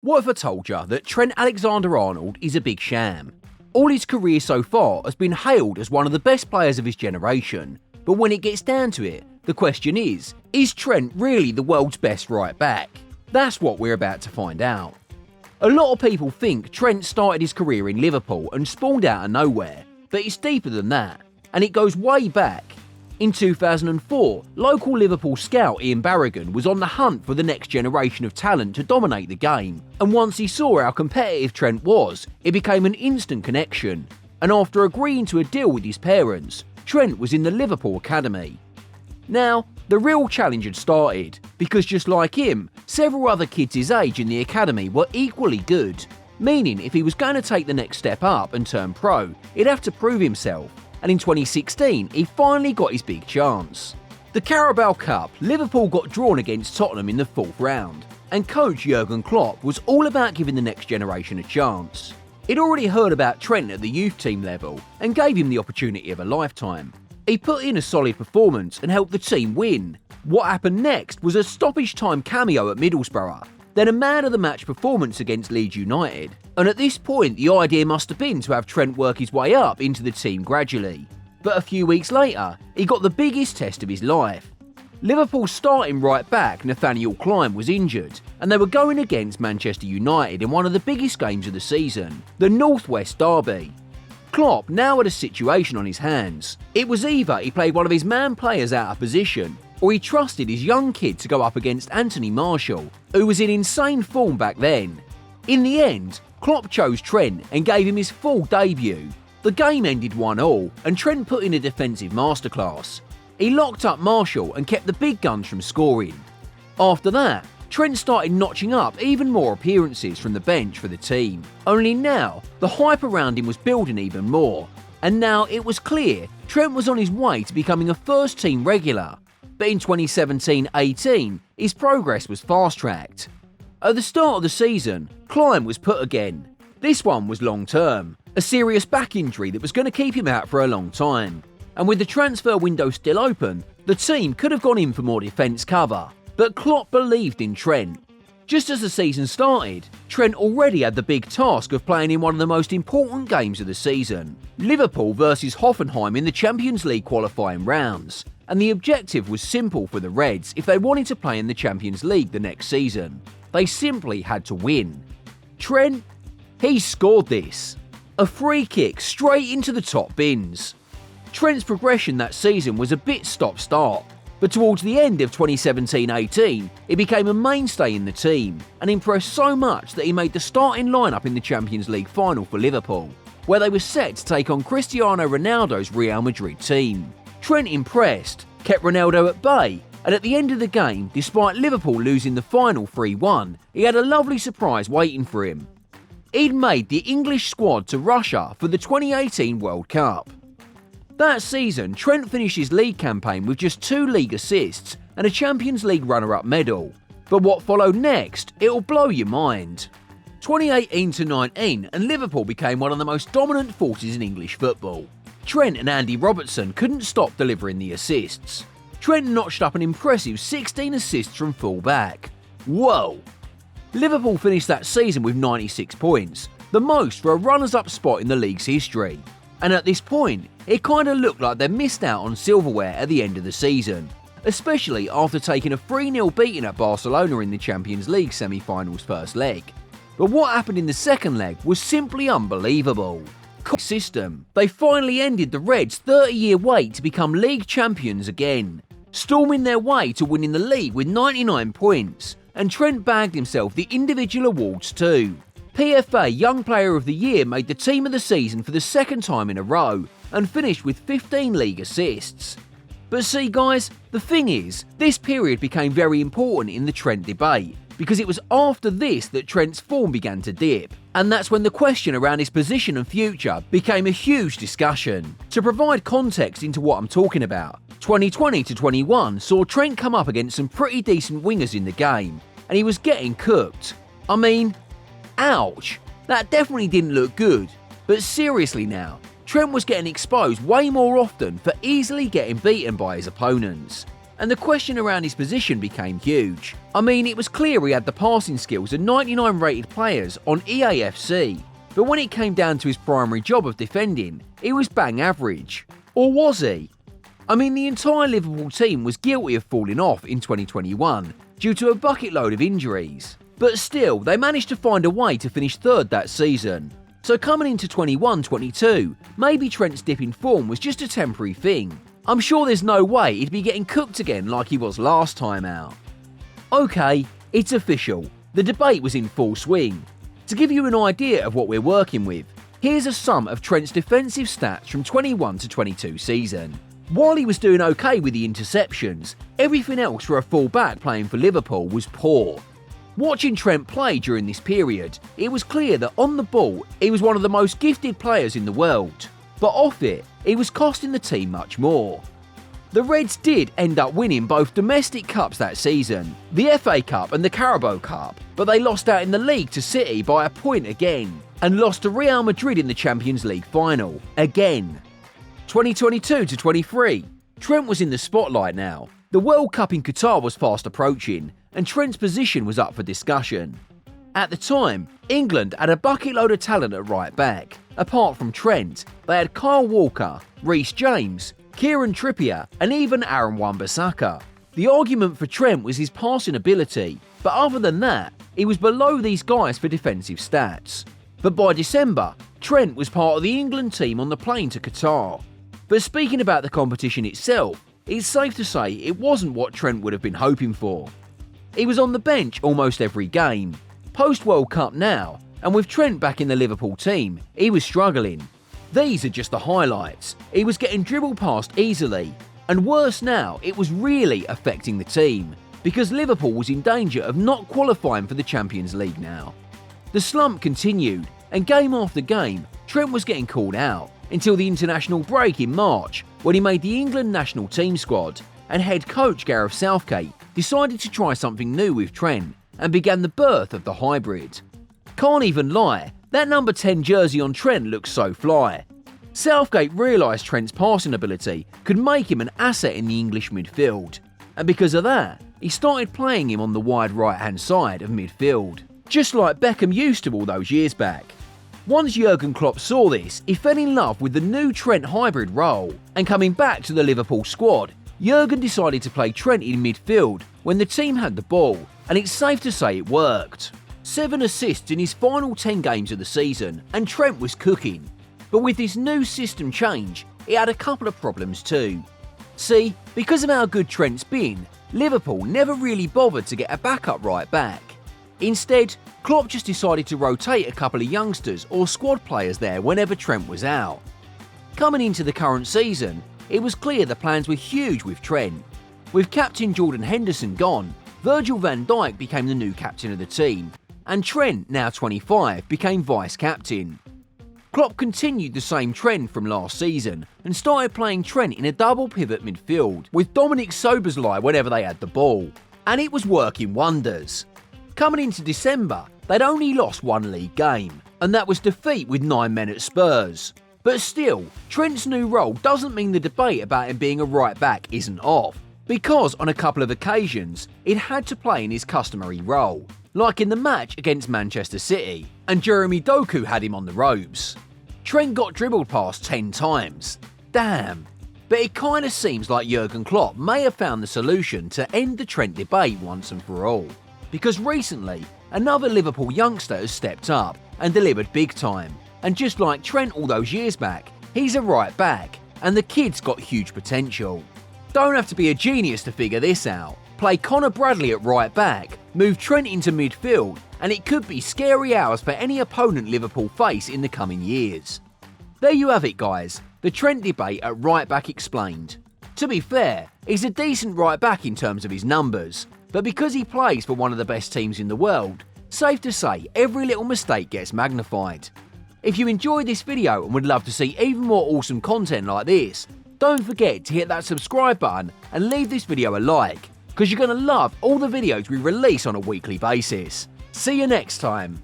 What if I told you that Trent Alexander-Arnold is a big sham? All his career so far has been hailed as one of the best players of his generation, but when it gets down to it, the question is Trent really the world's best right back? That's what we're about to find out. A lot of people think Trent started his career in Liverpool and spawned out of nowhere, but it's deeper than that, and it goes way back. In 2004, local Liverpool scout Ian Barragan was on the hunt for the next generation of talent to dominate the game, and once he saw how competitive Trent was, it became an instant connection, and after agreeing to a deal with his parents, Trent was in the Liverpool Academy. Now, the real challenge had started, because just like him, several other kids his age in the academy were equally good, meaning if he was going to take the next step up and turn pro, he'd have to prove himself. And in 2016, he finally got his big chance. The Carabao Cup, Liverpool got drawn against Tottenham in the 4th round, and coach Jurgen Klopp was all about giving the next generation a chance. He'd already heard about Trent at the youth team level and gave him the opportunity of a lifetime. He put in a solid performance and helped the team win. What happened next was a stoppage time cameo at Middlesbrough, then a man-of-the-match performance against Leeds United, and at this point the idea must have been to have Trent work his way up into the team gradually. But a few weeks later, he got the biggest test of his life. Liverpool's starting right back Nathaniel Clyne was injured, and they were going against Manchester United in one of the biggest games of the season, the North West Derby. Klopp now had a situation on his hands. It was either he played one of his man players out of position, or he trusted his young kid to go up against Anthony Martial, who was in insane form back then. In the end, Klopp chose Trent and gave him his full debut. The game ended 1-1, and Trent put in a defensive masterclass. He locked up Martial and kept the big guns from scoring. After that, Trent started notching up even more appearances from the bench for the team. Only now, the hype around him was building even more, and now it was clear Trent was on his way to becoming a first-team regular. But in 2017-18, his progress was fast-tracked. At the start of the season, Clyne was put again. This one was long-term, a serious back injury that was going to keep him out for a long time. And with the transfer window still open, the team could have gone in for more defence cover. But Klopp believed in Trent. Just as the season started, Trent already had the big task of playing in one of the most important games of the season, Liverpool versus Hoffenheim in the Champions League qualifying rounds. And the objective was simple for the Reds if they wanted to play in the Champions League the next season. They simply had to win. Trent, he scored this. A free kick straight into the top bins. Trent's progression that season was a bit stop-start, but towards the end of 2017-18, he became a mainstay in the team and impressed so much that he made the starting lineup in the Champions League final for Liverpool, where they were set to take on Cristiano Ronaldo's Real Madrid team. Trent impressed, kept Ronaldo at bay, and at the end of the game, despite Liverpool losing the final 3-1, he had a lovely surprise waiting for him. He'd made the English squad to Russia for the 2018 World Cup. That season, Trent finished his league campaign with just 2 league assists and a Champions League runner-up medal. But what followed next, it'll blow your mind. 2018-19 and Liverpool became one of the most dominant forces in English football. Trent and Andy Robertson couldn't stop delivering the assists. Trent notched up an impressive 16 assists from full-back. Whoa! Liverpool finished that season with 96 points, the most for a runners-up spot in the league's history. And at this point, it kind of looked like they missed out on silverware at the end of the season, especially after taking a 3-0 beating at Barcelona in the Champions League semi-finals first leg. But what happened in the second leg was simply unbelievable. System. They finally ended the Reds' 30-year wait to become league champions again, storming their way to winning the league with 99 points, and Trent bagged himself the individual awards too. PFA Young Player of the Year made the team of the season for the second time in a row, and finished with 15 league assists. But see guys, the thing is, this period became very important in the Trent debate, because it was after this that Trent's form began to dip, and that's when the question around his position and future became a huge discussion. To provide context into what I'm talking about, 2020-21 saw Trent come up against some pretty decent wingers in the game, and he was getting cooked. I mean, ouch, that definitely didn't look good. But seriously now, Trent was getting exposed way more often for easily getting beaten by his opponents. and the question around his position became huge. I mean, it was clear he had the passing skills of 99 rated players on EAFC, but when it came down to his primary job of defending, he was bang average. Or was he? I mean, the entire Liverpool team was guilty of falling off in 2021 due to a bucket load of injuries. But still, they managed to find a way to finish third that season. So coming into 21-22, maybe Trent's dip in form was just a temporary thing. I'm sure there's no way he'd be getting cooked again like he was last time out. Okay, it's official. The debate was in full swing. To give you an idea of what we're working with, here's a sum of Trent's defensive stats from 21-22 season. While he was doing okay with the interceptions, everything else for a full-back playing for Liverpool was poor. Watching Trent play during this period, it was clear that on the ball, he was one of the most gifted players in the world. But off it, he was costing the team much more. The Reds did end up winning both domestic cups that season, the FA Cup and the Carabao Cup, but they lost out in the league to City by a point again, and lost to Real Madrid in the Champions League final, again. 2022-23, Trent was in the spotlight now. The World Cup in Qatar was fast approaching, and Trent's position was up for discussion. At the time, England had a bucket load of talent at right back. Apart from Trent, they had Kyle Walker, Reece James, Kieran Trippier, and even Aaron Wan-Bissaka. The argument for Trent was his passing ability, but other than that, he was below these guys for defensive stats. But by December, Trent was part of the England team on the plane to Qatar. But speaking about the competition itself, it's safe to say it wasn't what Trent would have been hoping for. He was on the bench almost every game. Post-World Cup now, and with Trent back in the Liverpool team, he was struggling. These are just the highlights. He was getting dribbled past easily, and worse now, it was really affecting the team, because Liverpool was in danger of not qualifying for the Champions League now. The slump continued, and game after game, Trent was getting called out, until the international break in March, when he made the England national team squad, and head coach Gareth Southgate decided to try something new with Trent and began the birth of the hybrid. Can't even lie, that number 10 jersey on Trent looks so fly. Southgate realised Trent's passing ability could make him an asset in the English midfield, and because of that, he started playing him on the wide right-hand side of midfield, just like Beckham used to all those years back. Once Jurgen Klopp saw this, he fell in love with the new Trent hybrid role, and coming back to the Liverpool squad, Jurgen decided to play Trent in midfield when the team had the ball, and it's safe to say it worked. 7 assists in his final 10 games of the season, and Trent was cooking. But with this new system change, he had a couple of problems too. See, because of how good Trent's been, Liverpool never really bothered to get a backup right back. Instead, Klopp just decided to rotate a couple of youngsters or squad players there whenever Trent was out. Coming into the current season, it was clear the plans were huge with Trent. With captain Jordan Henderson gone, Virgil van Dijk became the new captain of the team, and Trent, now 25, became vice-captain. Klopp continued the same trend from last season and started playing Trent in a double pivot midfield with Dominic Szoboszlai whenever they had the ball, and it was working wonders. Coming into December, they'd only lost one league game, and that was defeat with 9 men at Spurs. But still, Trent's new role doesn't mean the debate about him being a right back isn't off, because on a couple of occasions, it had to play in his customary role, like in the match against Manchester City, and Jeremy Doku had him on the ropes. Trent got dribbled past 10 times. Damn. But it kinda seems like Jurgen Klopp may have found the solution to end the Trent debate once and for all, because recently, another Liverpool youngster has stepped up and delivered big time. And just like Trent all those years back, he's a right back, and the kid's got huge potential. Don't have to be a genius to figure this out. Play Connor Bradley at right back, move Trent into midfield, and it could be scary hours for any opponent Liverpool face in the coming years. There you have it, guys, the Trent debate at right back explained. To be fair, he's a decent right back in terms of his numbers, but because he plays for one of the best teams in the world, safe to say every little mistake gets magnified. If you enjoyed this video and would love to see even more awesome content like this, don't forget to hit that subscribe button and leave this video a like, because you're going to love all the videos we release on a weekly basis. See you next time.